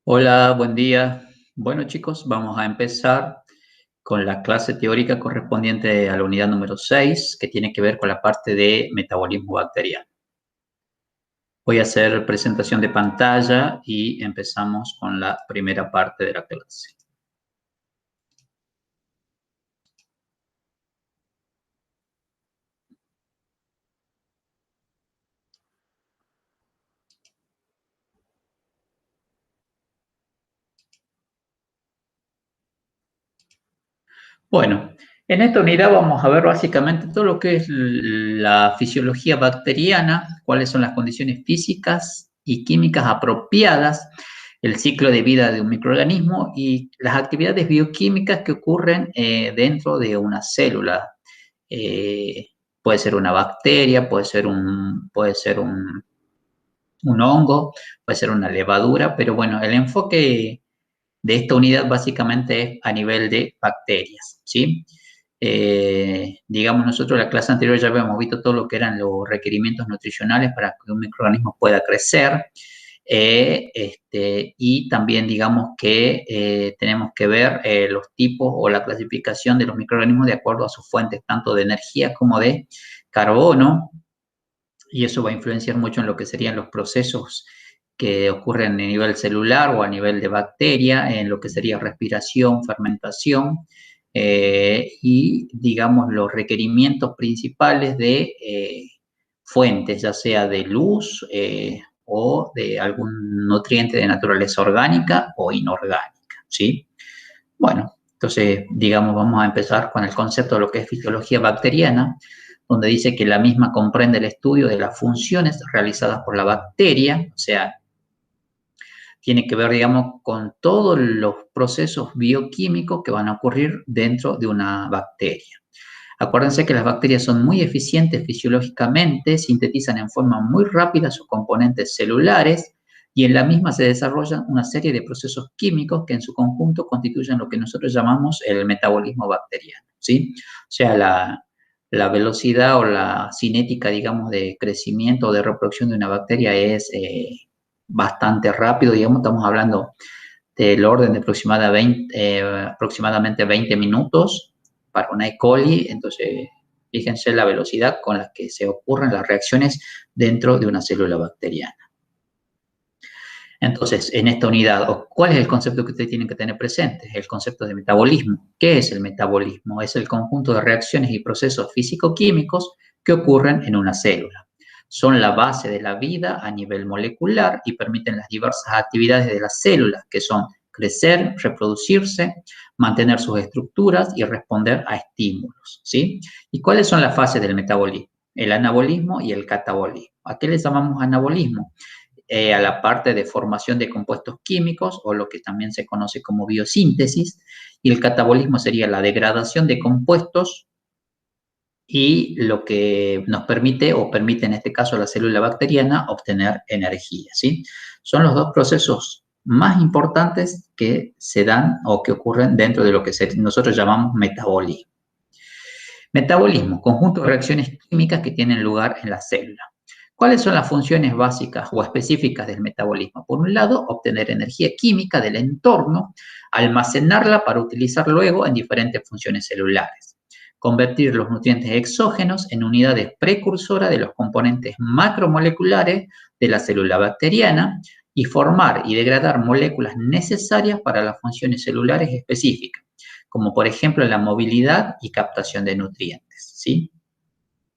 Hola, buen día. Bueno, chicos, vamos a empezar con la clase teórica correspondiente a la unidad número 6, que tiene que ver con la parte de metabolismo bacteriano. Voy a hacer presentación de pantalla y empezamos con la primera parte de la clase. Bueno, en esta unidad vamos a ver básicamente todo lo que es la fisiología bacteriana, cuáles son las condiciones físicas y químicas apropiadas, el ciclo de vida de un microorganismo y las actividades bioquímicas que ocurren dentro de una célula. Eh, Puede ser una bacteria, puede ser un hongo, puede ser una levadura, pero bueno, el enfoque de esta unidad básicamente es a nivel de bacterias, ¿sí? Digamos, nosotros en la clase anterior ya habíamos visto todo lo que eran los requerimientos nutricionales para que un microorganismo pueda crecer. Y también digamos que tenemos que ver los tipos o la clasificación de los microorganismos de acuerdo a sus fuentes, tanto de energía como de carbono, y eso va a influenciar mucho en lo que serían los procesos que ocurren a nivel celular o a nivel de bacteria, en lo que sería respiración, fermentación, y digamos los requerimientos principales de fuentes, ya sea de luz o de algún nutriente de naturaleza orgánica o inorgánica, ¿sí? Bueno, entonces, digamos, vamos a empezar con el concepto de lo que es fisiología bacteriana, donde dice que la misma comprende el estudio de las funciones realizadas por la bacteria, o sea, tiene que ver, digamos, con todos los procesos bioquímicos que van a ocurrir dentro de una bacteria. Acuérdense que las bacterias son muy eficientes fisiológicamente, sintetizan en forma muy rápida sus componentes celulares y en la misma se desarrollan una serie de procesos químicos que en su conjunto constituyen lo que nosotros llamamos el metabolismo bacteriano, ¿sí? O sea, la velocidad o la cinética, digamos, de crecimiento o de reproducción de una bacteria es bastante rápido, digamos, estamos hablando del orden de aproximadamente 20 minutos para una E. coli. Entonces, fíjense la velocidad con la que se ocurren las reacciones dentro de una célula bacteriana. Entonces, en esta unidad, ¿cuál es el concepto que ustedes tienen que tener presente? El concepto de metabolismo. ¿Qué es el metabolismo? Es el conjunto de reacciones y procesos físico-químicos que ocurren en una célula. Son la base de la vida a nivel molecular y permiten las diversas actividades de las células, que son crecer, reproducirse, mantener sus estructuras y responder a estímulos, ¿sí? ¿Y cuáles son las fases del metabolismo? El anabolismo y el catabolismo. ¿A qué le llamamos anabolismo? A la parte de formación de compuestos químicos o lo que también se conoce como biosíntesis, y el catabolismo sería la degradación de compuestos y lo que nos permite o permite en este caso a la célula bacteriana obtener energía, ¿sí? Son los dos procesos más importantes que se dan o que ocurren dentro de lo que nosotros llamamos metabolismo. Metabolismo, conjunto de reacciones químicas que tienen lugar en la célula. ¿Cuáles son las funciones básicas o específicas del metabolismo? Por un lado, obtener energía química del entorno, almacenarla para utilizar luego en diferentes funciones celulares. Convertir los nutrientes exógenos en unidades precursoras de los componentes macromoleculares de la célula bacteriana y formar y degradar moléculas necesarias para las funciones celulares específicas, como por ejemplo la movilidad y captación de nutrientes, ¿sí?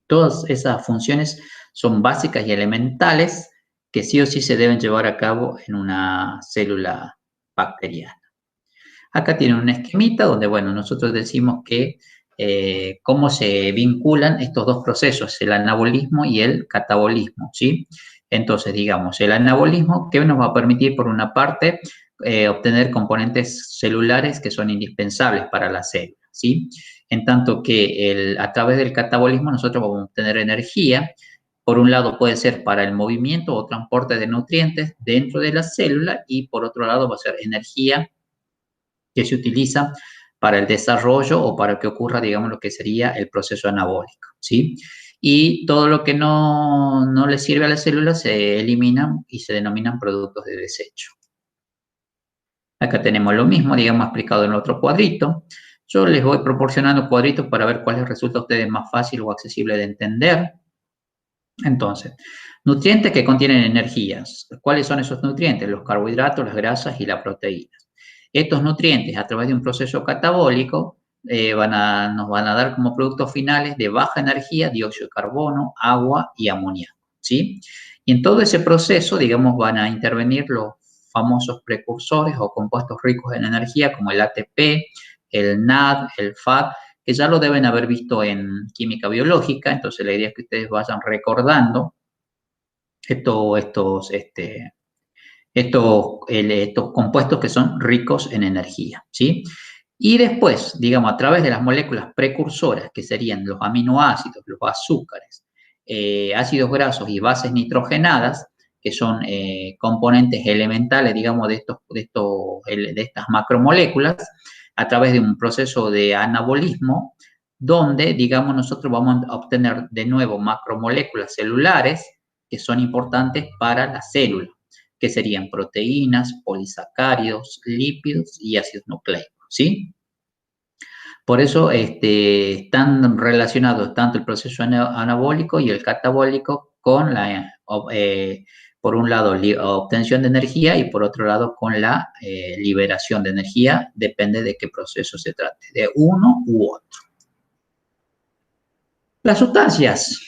Todas esas funciones son básicas y elementales que sí o sí se deben llevar a cabo en una célula bacteriana. Acá tienen un esquemita donde, bueno, nosotros decimos que cómo se vinculan estos dos procesos, el anabolismo y el catabolismo, ¿sí? Entonces, digamos, el anabolismo, ¿qué nos va a permitir? Por una parte, obtener componentes celulares que son indispensables para la célula, ¿sí? En tanto que a través del catabolismo nosotros vamos a obtener energía. Por un lado puede ser para el movimiento o transporte de nutrientes dentro de la célula y por otro lado va a ser energía que se utiliza para el desarrollo o para que ocurra, digamos, lo que sería el proceso anabólico, ¿sí? Y todo lo que no le sirve a la célula se elimina y se denominan productos de desecho. Acá tenemos lo mismo, digamos, explicado en otro cuadrito. Yo les voy proporcionando cuadritos para ver cuál les resulta a ustedes más fácil o accesible de entender. Entonces, nutrientes que contienen energías. ¿Cuáles son esos nutrientes? Los carbohidratos, las grasas y las proteínas. Estos nutrientes, a través de un proceso catabólico, nos van a dar como productos finales de baja energía dióxido de carbono, agua y amoníaco, ¿sí? Y en todo ese proceso, digamos, van a intervenir los famosos precursores o compuestos ricos en energía como el ATP, el NAD, el FAD, que ya lo deben haber visto en química biológica. Entonces la idea es que ustedes vayan recordando estos compuestos que son ricos en energía, ¿sí? Y después, digamos, a través de las moléculas precursoras, que serían los aminoácidos, los azúcares, ácidos grasos y bases nitrogenadas, que son componentes elementales, digamos, de estas macromoléculas, a través de un proceso de anabolismo, donde, digamos, nosotros vamos a obtener de nuevo macromoléculas celulares que son importantes para la célula, que serían proteínas, polisacáridos, lípidos y ácidos nucleicos, ¿sí? Por eso están relacionados tanto el proceso anabólico y el catabólico con por un lado, obtención de energía y por otro lado con la liberación de energía, depende de qué proceso se trate, de uno u otro. Las sustancias.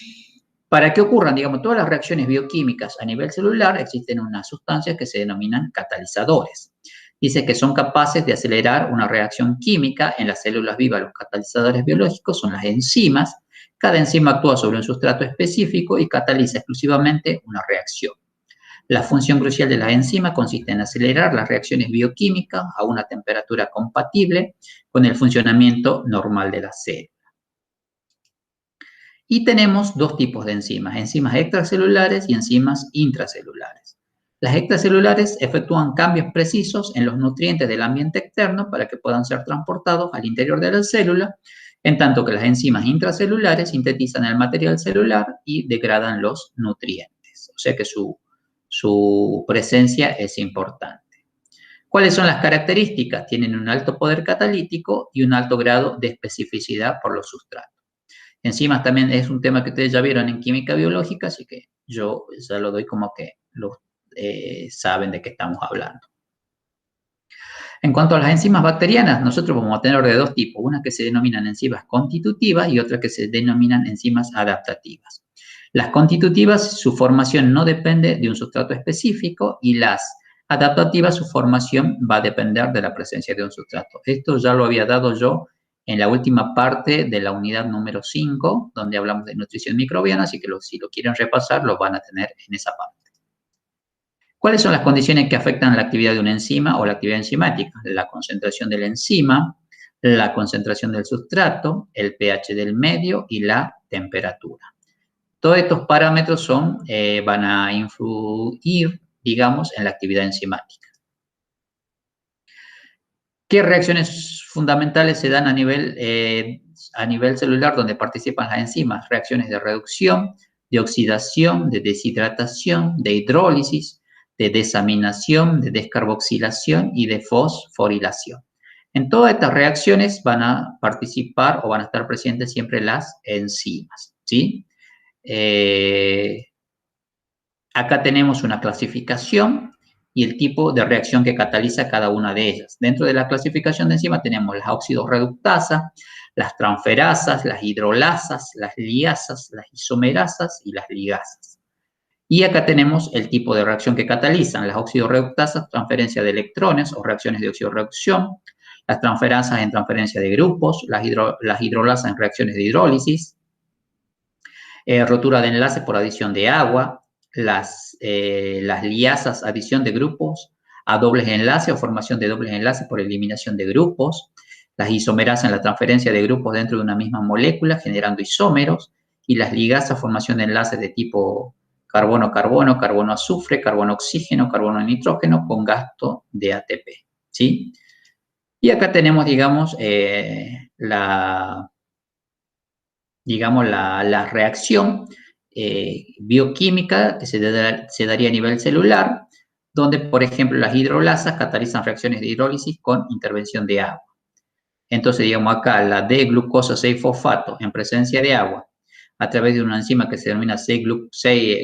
Para que ocurran, digamos, todas las reacciones bioquímicas a nivel celular, existen unas sustancias que se denominan catalizadores. Dice que son capaces de acelerar una reacción química en las células vivas. Los catalizadores biológicos son las enzimas. Cada enzima actúa sobre un sustrato específico y cataliza exclusivamente una reacción. La función crucial de las enzimas consiste en acelerar las reacciones bioquímicas a una temperatura compatible con el funcionamiento normal de la célula. Y tenemos dos tipos de enzimas extracelulares y enzimas intracelulares. Las extracelulares efectúan cambios precisos en los nutrientes del ambiente externo para que puedan ser transportados al interior de la célula, en tanto que las enzimas intracelulares sintetizan el material celular y degradan los nutrientes. O sea que su presencia es importante. ¿Cuáles son las características? Tienen un alto poder catalítico y un alto grado de especificidad por los sustratos. Enzimas también es un tema que ustedes ya vieron en química biológica, así que yo ya lo doy como que saben de qué estamos hablando. En cuanto a las enzimas bacterianas, nosotros vamos a tener de dos tipos, unas que se denominan enzimas constitutivas y otras que se denominan enzimas adaptativas. Las constitutivas, su formación no depende de un sustrato específico y las adaptativas, su formación va a depender de la presencia de un sustrato. Esto ya lo había dado yo en la última parte de la unidad número 5, donde hablamos de nutrición microbiana, así que si lo quieren repasar, lo van a tener en esa parte. ¿Cuáles son las condiciones que afectan la actividad de una enzima o la actividad enzimática? La concentración de la enzima, la concentración del sustrato, el pH del medio y la temperatura. Todos estos parámetros van a influir, digamos, en la actividad enzimática. ¿Qué reacciones fundamentales se dan a nivel celular donde participan las enzimas? Reacciones de reducción, de oxidación, de deshidratación, de hidrólisis, de desaminación, de descarboxilación y de fosforilación. En todas estas reacciones van a participar o van a estar presentes siempre las enzimas, ¿sí? Acá tenemos una clasificación y el tipo de reacción que cataliza cada una de ellas. Dentro de la clasificación de enzimas tenemos las oxidorreductasas, las transferasas, las hidrolasas, las liasas, las isomerasas y las ligasas. Y acá tenemos el tipo de reacción que catalizan. Las oxidorreductasas, transferencia de electrones o reacciones de oxidorreducción. Las transferasas en transferencia de grupos. Las hidrolasas en reacciones de hidrólisis. Rotura de enlace por adición de agua. Las liasas, adición de grupos a dobles enlaces o formación de dobles enlaces por eliminación de grupos. Las isomerasas en la transferencia de grupos dentro de una misma molécula generando isómeros. Y las ligasas, formación de enlaces de tipo carbono-carbono, carbono-azufre, carbono-oxígeno, carbono-nitrógeno con gasto de ATP, ¿sí? Y acá tenemos, digamos, la reacción bioquímica que se daría a nivel celular, donde, por ejemplo, las hidrolasas catalizan reacciones de hidrólisis con intervención de agua. Entonces, digamos acá, la D-glucosa 6-fosfato en presencia de agua, a través de una enzima que se denomina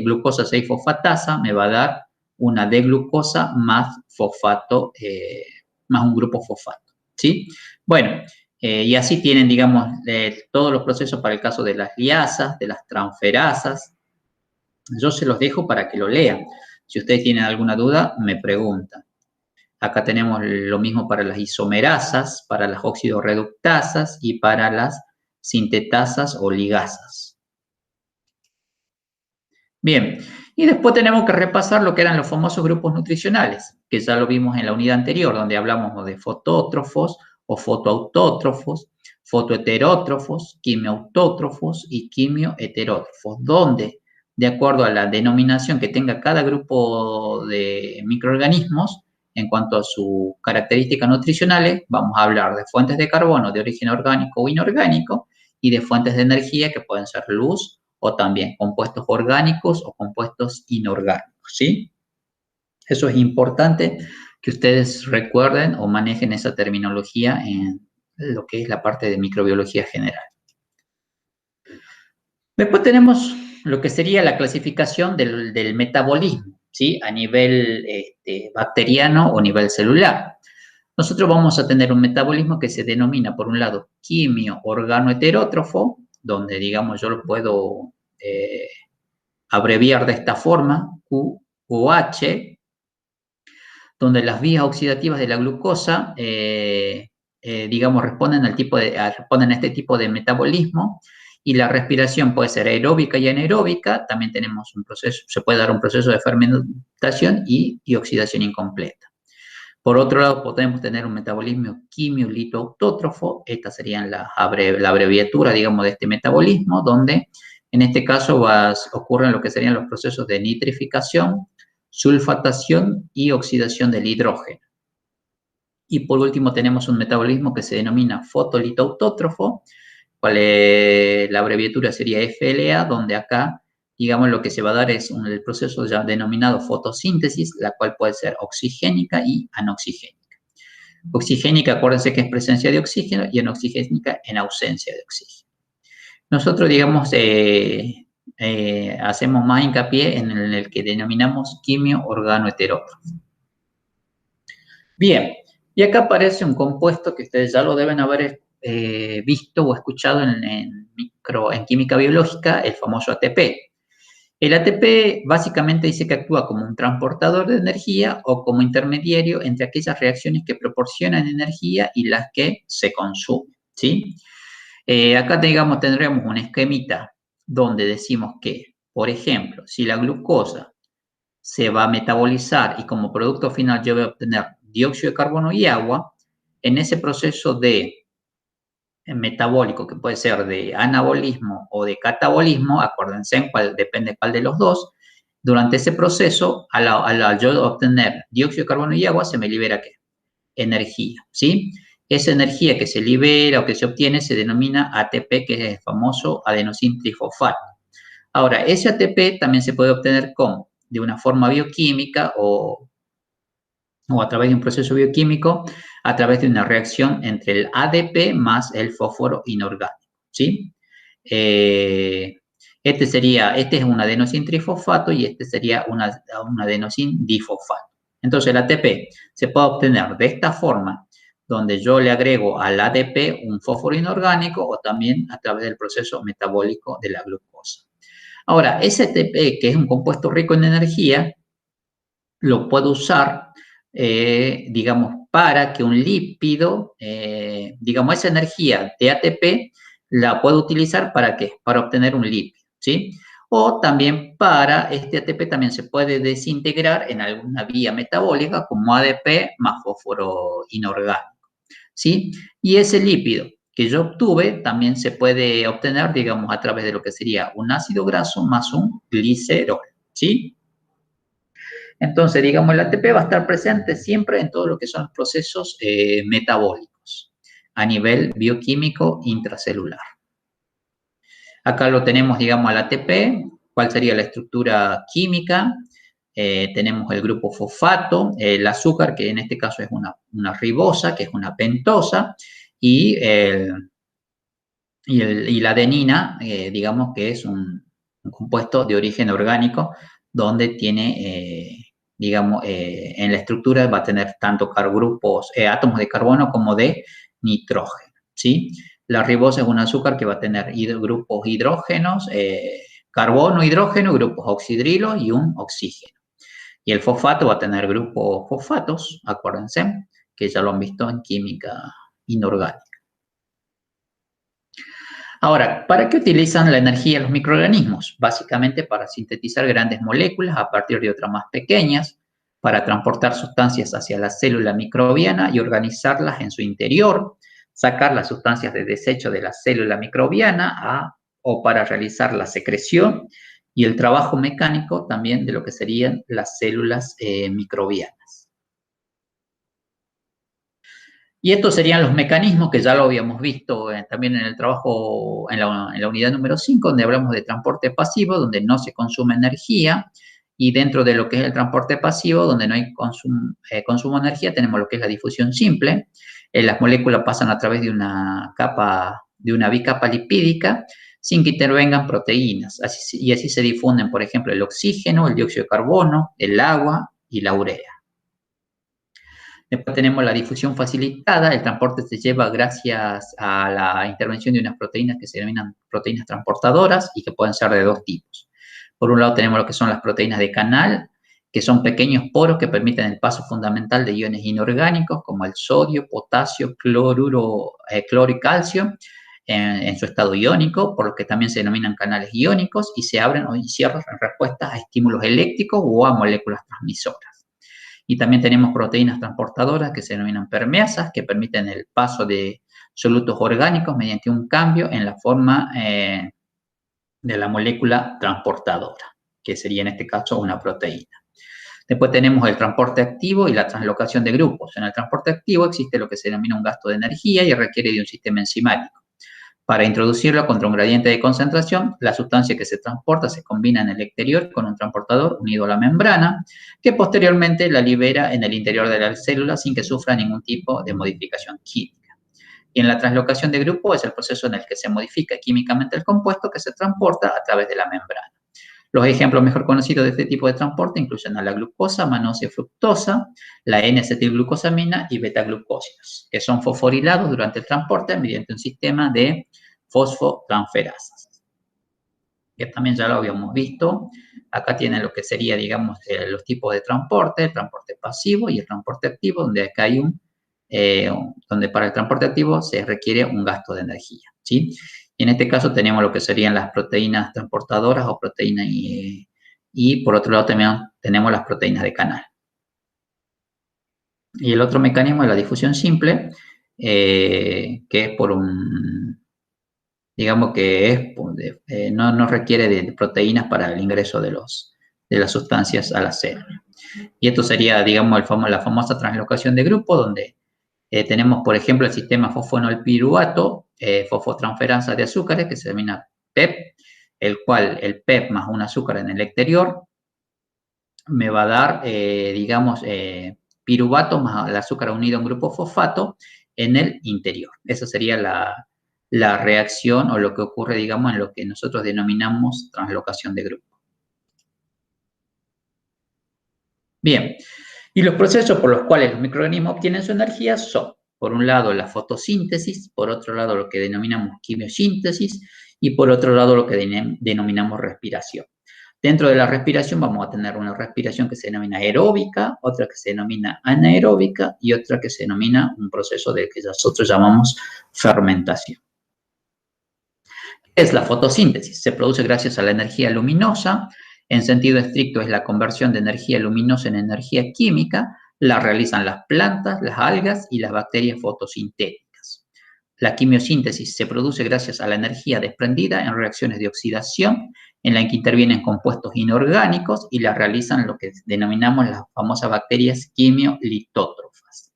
glucosa 6-fosfatasa, me va a dar una D-glucosa más fosfato, más un grupo fosfato, ¿sí? Bueno, y así tienen, digamos, todos los procesos para el caso de las liasas, de las transferasas. Yo se los dejo para que lo lean. Si ustedes tienen alguna duda, me preguntan. Acá tenemos lo mismo para las isomerasas, para las oxidorreductasas y para las sintetasas o ligasas. Bien, y después tenemos que repasar lo que eran los famosos grupos nutricionales, que ya lo vimos en la unidad anterior, donde hablamos de fotótrofos o fotoautótrofos, fotoheterótrofos, quimioautótrofos y quimioheterótrofos, donde, de acuerdo a la denominación que tenga cada grupo de microorganismos, en cuanto a sus características nutricionales, vamos a hablar de fuentes de carbono de origen orgánico o inorgánico y de fuentes de energía que pueden ser luz o también compuestos orgánicos o compuestos inorgánicos, ¿sí? Eso es importante que ustedes recuerden o manejen esa terminología en lo que es la parte de microbiología general. Después tenemos lo que sería la clasificación del metabolismo, ¿sí? A nivel bacteriano o nivel celular. Nosotros vamos a tener un metabolismo que se denomina, por un lado, quimio-organo-heterótrofo, donde, digamos, yo lo puedo abreviar de esta forma, QOH, donde las vías oxidativas de la glucosa, digamos, responden a este tipo de metabolismo, y la respiración puede ser aeróbica y anaeróbica. También tenemos un proceso, se puede dar un proceso de fermentación y oxidación incompleta. Por otro lado, podemos tener un metabolismo quimio-litoautótrofo. Esta sería la abreviatura, digamos, de este metabolismo, donde en este caso ocurren lo que serían los procesos de nitrificación, sulfatación y oxidación del hidrógeno. Y por último tenemos un metabolismo que se denomina fotolitoautótrofo, la abreviatura sería FLA, donde acá, digamos, lo que se va a dar es el proceso ya denominado fotosíntesis, la cual puede ser oxigénica y anoxigénica. Oxigénica, acuérdense que es presencia de oxígeno, y anoxigénica en ausencia de oxígeno. Nosotros, digamos, hacemos más hincapié en el que denominamos quimio-organo-heterótrofo. Bien, y acá aparece un compuesto que ustedes ya lo deben haber visto o escuchado en química biológica, el famoso ATP. El ATP básicamente dice que actúa como un transportador de energía o como intermediario entre aquellas reacciones que proporcionan energía y las que se consumen, ¿sí? Acá, digamos, tendremos un esquemita donde decimos que, por ejemplo, si la glucosa se va a metabolizar y como producto final yo voy a obtener dióxido de carbono y agua, en ese proceso de metabólico, que puede ser de anabolismo o de catabolismo, acuérdense en depende cuál de los dos, durante ese proceso, al yo obtener dióxido de carbono y agua, se me libera ¿qué? Energía, ¿sí? Esa energía que se libera o que se obtiene se denomina ATP, que es el famoso adenosín trifosfato. Ahora, ese ATP también se puede obtener ¿cómo? De una forma bioquímica o a través de un proceso bioquímico, a través de una reacción entre el ADP más el fósforo inorgánico, ¿sí? Este es un adenosín trifosfato y este sería un adenosín difosfato. Entonces, el ATP se puede obtener de esta forma, donde yo le agrego al ADP un fósforo inorgánico, o también a través del proceso metabólico de la glucosa. Ahora, ese ATP, que es un compuesto rico en energía, lo puedo usar, digamos, para que un lípido, digamos, esa energía de ATP la puedo utilizar ¿para qué? Para obtener un lípido, ¿sí? O también para este ATP también se puede desintegrar en alguna vía metabólica como ADP más fósforo inorgánico, ¿sí? Y ese lípido que yo obtuve también se puede obtener, digamos, a través de lo que sería un ácido graso más un glicerol, ¿sí? Entonces, digamos, el ATP va a estar presente siempre en todo lo que son los procesos metabólicos a nivel bioquímico intracelular. Acá lo tenemos, digamos, al ATP, cuál sería la estructura química. tenemos el grupo fosfato, el azúcar, que en este caso es una ribosa, que es una pentosa, y la adenina, digamos que es un compuesto de origen orgánico, donde tiene, digamos, en la estructura va a tener tanto grupos, átomos de carbono como de nitrógeno, ¿sí? La ribosa es un azúcar que va a tener grupos hidrógenos, carbono, hidrógeno, grupos oxidrilos y un oxígeno. Y el fosfato va a tener grupos fosfatos, acuérdense, que ya lo han visto en química inorgánica. Ahora, ¿para qué utilizan la energía los microorganismos? Básicamente para sintetizar grandes moléculas a partir de otras más pequeñas, para transportar sustancias hacia la célula microbiana y organizarlas en su interior, sacar las sustancias de desecho de la célula microbiana o para realizar la secreción y el trabajo mecánico también de lo que serían las células microbianas. Y estos serían los mecanismos que ya lo habíamos visto también en el trabajo, en la unidad número 5, donde hablamos de transporte pasivo, donde no se consume energía, y dentro de lo que es el transporte pasivo, donde no hay consumo de energía, tenemos lo que es la difusión simple. Las moléculas pasan a través de una bicapa lipídica, sin que intervengan proteínas, y así se difunden, por ejemplo, el oxígeno, el dióxido de carbono, el agua y la urea. Después tenemos la difusión facilitada. El transporte se lleva gracias a la intervención de unas proteínas que se denominan proteínas transportadoras y que pueden ser de dos tipos. Por un lado tenemos lo que son las proteínas de canal, que son pequeños poros que permiten el paso fundamental de iones inorgánicos como el sodio, potasio, cloro y calcio en su estado iónico, por lo que también se denominan canales iónicos y se abren o cierran en respuesta a estímulos eléctricos o a moléculas transmisoras. Y también tenemos proteínas transportadoras que se denominan permeasas, que permiten el paso de solutos orgánicos mediante un cambio en la forma de la molécula transportadora, que sería en este caso una proteína. Después tenemos el transporte activo y la translocación de grupos. En el transporte activo existe lo que se denomina un gasto de energía y requiere de un sistema enzimático. Para introducirlo contra un gradiente de concentración, la sustancia que se transporta se combina en el exterior con un transportador unido a la membrana, que posteriormente la libera en el interior de la célula sin que sufra ningún tipo de modificación química. Y en la translocación de grupo es el proceso en el que se modifica químicamente el compuesto que se transporta a través de la membrana. Los ejemplos mejor conocidos de este tipo de transporte incluyen a la glucosa, manosia fructosa, la N-acetilglucosamina y beta-glucósidos, que son fosforilados durante el transporte mediante un sistema de fosfotransferasas, que también ya lo habíamos visto. Acá tienen lo que sería, digamos, los tipos de transporte, el transporte pasivo y el transporte activo, donde acá hay donde para el transporte activo se requiere un gasto de energía, ¿sí? Y en este caso tenemos lo que serían las proteínas transportadoras o proteínas y por otro lado también tenemos las proteínas de canal. Y el otro mecanismo es la difusión simple, que es por digamos que no requiere de proteínas para el ingreso de las sustancias a la célula. Y esto sería, digamos, la famosa translocación de grupo, donde tenemos, por ejemplo, el sistema fosfonolpiruvato, fosfotransferasa de azúcares, que se denomina PEP, el cual el PEP más un azúcar en el exterior me va a dar, digamos, piruvato más el azúcar unido a un grupo fosfato en el interior. Esa sería la reacción o lo que ocurre, digamos, en lo que nosotros denominamos translocación de grupo. Bien, y los procesos por los cuales los microorganismos obtienen su energía son, por un lado, la fotosíntesis, por otro lado, lo que denominamos quimiosíntesis y por otro lado, lo que denominamos respiración. Dentro de la respiración vamos a tener una respiración que se denomina aeróbica, otra que se denomina anaeróbica y otra que se denomina un proceso de que nosotros llamamos fermentación. ¿Qué es la fotosíntesis? Se produce gracias a la energía luminosa. En sentido estricto es la conversión de energía luminosa en energía química. La realizan las plantas, las algas y las bacterias fotosintéticas. La quimiosíntesis se produce gracias a la energía desprendida en reacciones de oxidación, en la que intervienen compuestos inorgánicos y la realizan lo que denominamos las famosas bacterias quimiolitótrofas.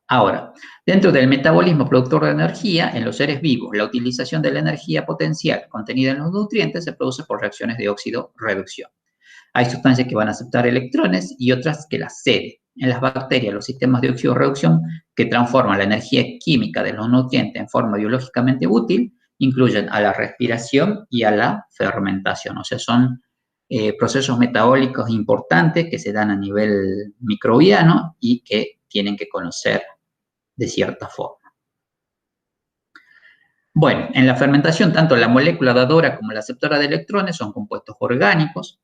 Ahora, dentro del metabolismo productor de energía, en los seres vivos, la utilización de la energía potencial contenida en los nutrientes se produce por reacciones de óxido-reducción. Hay sustancias que van a aceptar electrones y otras que las ceden. En las bacterias, los sistemas de oxidorreducción que transforman la energía química de los nutrientes en forma biológicamente útil incluyen a la respiración y a la fermentación. O sea, son procesos metabólicos importantes que se dan a nivel microbiano y que tienen que conocer de cierta forma. Bueno, en la fermentación, tanto la molécula dadora como la aceptora de electrones son compuestos orgánicos.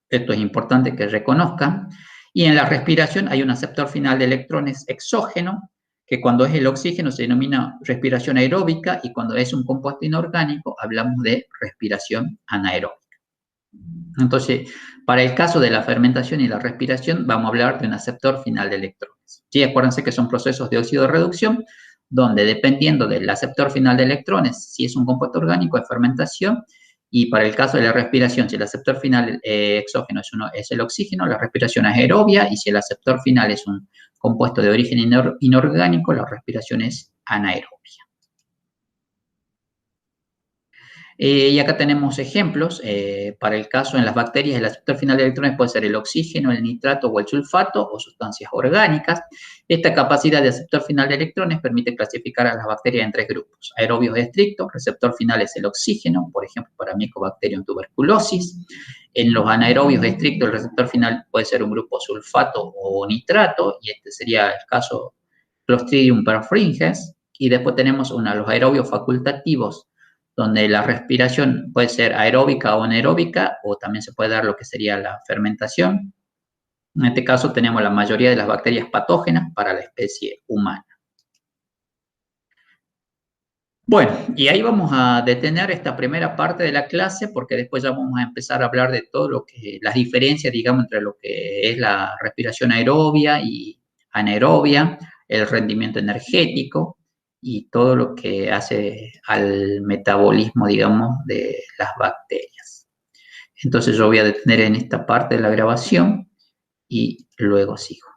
Esto es importante que reconozcan. Y en la respiración hay un aceptor final de electrones exógeno, que cuando es el oxígeno se denomina respiración aeróbica y cuando es un compuesto inorgánico hablamos de respiración anaeróbica. Entonces, para el caso de la fermentación y la respiración vamos a hablar de un aceptor final de electrones. Sí, acuérdense que son procesos de oxidorreducción donde dependiendo del aceptor final de electrones, si es un compuesto orgánico es fermentación, y para el caso de la respiración, si el aceptor final exógeno es el oxígeno, la respiración es aerobia, y si el aceptor final es un compuesto de origen inorgánico, la respiración es anaerobia. Y acá tenemos ejemplos. Para el caso en las bacterias, el aceptor final de electrones puede ser el oxígeno, el nitrato o el sulfato o sustancias orgánicas. Esta capacidad de aceptor final de electrones permite clasificar a las bacterias en tres grupos. Aerobios estrictos, receptor final es el oxígeno, por ejemplo, para Mycobacterium tuberculosis. En los anaerobios estrictos, el receptor final puede ser un grupo sulfato o nitrato, y este sería el caso Clostridium perfringens. Y después tenemos los aerobios facultativos, donde la respiración puede ser aeróbica o anaeróbica, o también se puede dar lo que sería la fermentación. En este caso tenemos la mayoría de las bacterias patógenas para la especie humana. Bueno, y ahí vamos a detener esta primera parte de la clase porque después ya vamos a empezar a hablar de todo lo que, las diferencias, digamos, entre lo que es la respiración aerobia y anaerobia, el rendimiento energético y todo lo que hace al metabolismo, digamos, de las bacterias. Entonces yo voy a detener en esta parte de la grabación y luego sigo.